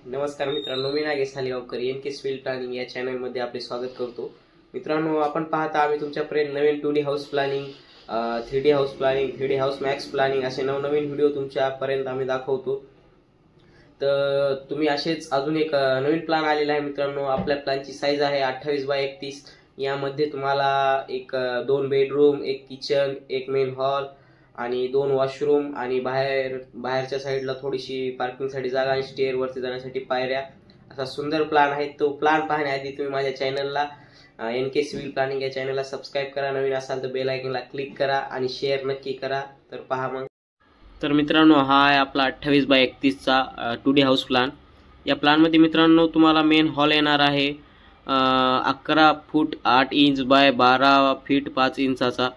नमस्कार मित्रांनो, मी Nagesh सालेगावकर NK civil planning या चॅनलमध्ये आपले स्वागत करतो। मित्रांनो, आपण पाहता आम्ही तुमच्यापर्यंत नवीन 2D house planning, 3D house planning, 3D house max planning असे नवनवीन व्हिडिओ तुमच्यापर्यंत आम्ही दाखवतो। तर तुम्ही असेच अजून एक नवीन प्लॅन आलेला आहे मित्रांनो। आपल्या प्लॅनची साईज आहे 28x31। यामध्ये तुम्हाला एक 2 बेडरूम, एक किचन, एक मेन हॉल आणि 2 वॉशरूम आणि बाहेरच्या साईडला थोडीशी पार्किंगसाठी जागा आणि स्टेअर वरती जाण्यासाठी पायऱ्या असा सुंदर प्लॅन आहे। तो प्लॅन पाहण्याआधी तुम्ही माझ्या चॅनलला एनके सिव्हिल प्लॅनिंग या चॅनलला सबस्क्राइब करा। नवीन असाल तर बेल आयकॉनला क्लिक करा आणि शेअर नक्की करा। तर पहा मग। तर मित्रांनो, हा आहे आपला 28x31 चा 2D हाऊस प्लॅन। या प्लॅनमध्ये मित्रांनो तुम्हाला मेन हॉल येणार आहे 11 फूट 8 इंच बाय 12 फीट 5 इंचाचा।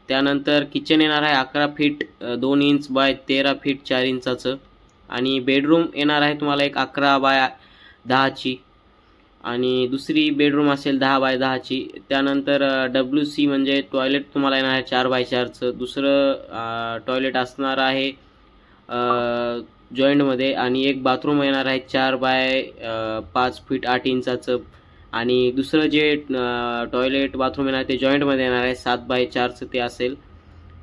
त्यानंतर किचन येणार आहे 11 फीट 2 इंच बाय 13 फीट 4 इंचाचं आणि बेडरूम येणार आहे तुम्हाला एक 11 बाय 10 ची आणि दुसरी बेडरूम असेल 10 बाय 10 ची। त्यानंतर WC म्हणजे टॉयलेट तुम्हाला येणार आहे 4 बाय 4 चं। दुसरं टॉयलेट असणार आहे जॉईंटमध्ये आणि एक बाथरूम येणार आहे 4 बाय 5 फीट 8 इंचाचं आणि दुसरं जे टॉयलेट बाथरूम येणार ते जॉईंटमध्ये येणार आहे 7 बाय 4 चं ते असेल।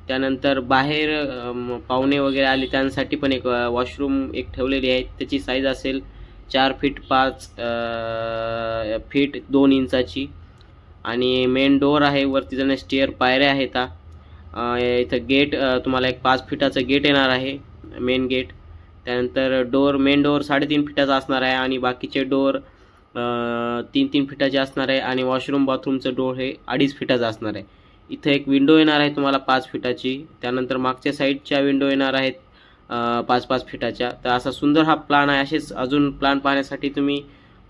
त्यानंतर बाहेर पाहुणे वगैरे आले त्यांसाठी पण एक वॉशरूम एक ठेवलेली आहे, त्याची साईज असेल 4 फीट 5 फीट 2 इंचाची आणि मेन डोअर आहे, वरती जाण्या स्टेअर पायऱ्या आहेत। इथं गेट तुम्हाला एक 5 फीटाचं गेट येणार आहे मेन गेट। त्यानंतर मेन डोअर 3.5 फीटाचा असणार आहे आणि बाकीचे डोअर 3-3 फीटाचे असणार आहे आणि वॉशरूम बाथरूमचं डोअर हे 2.5 फीटाचं असणार आहे। इथं एक विंडो येणार आहे तुम्हाला 5 फीटाची। त्यानंतर मागच्या साईडच्या विंडो येणार आहेत 5-5 फीटाच्या। तर असा सुंदर हा प्लॅन आहे। असेच अजून प्लॅन पाहण्यासाठी तुम्ही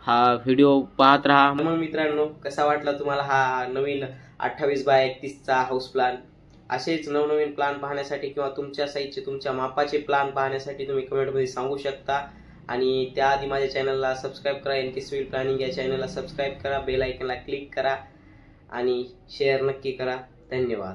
हा व्हिडिओ पाहत राहा। मग मित्रांनो, कसा वाटला तुम्हाला हा नवीन 28x31 चा हाऊस प्लॅन? असेच नवनवीन प्लॅन पाहण्यासाठी किंवा तुमच्या साईजचे तुमच्या मापाचे प्लॅन पाहण्यासाठी तुम्ही कमेंटमध्ये सांगू शकता आणि त्याआधी माझ्या चॅनलला सबस्क्राइब करा। एनके सिव्हिल प्लॅनिंग या चॅनलला सबस्क्राइब करा, बेल आयकॉनला क्लिक करा आणि शेअर नक्की करा। धन्यवाद।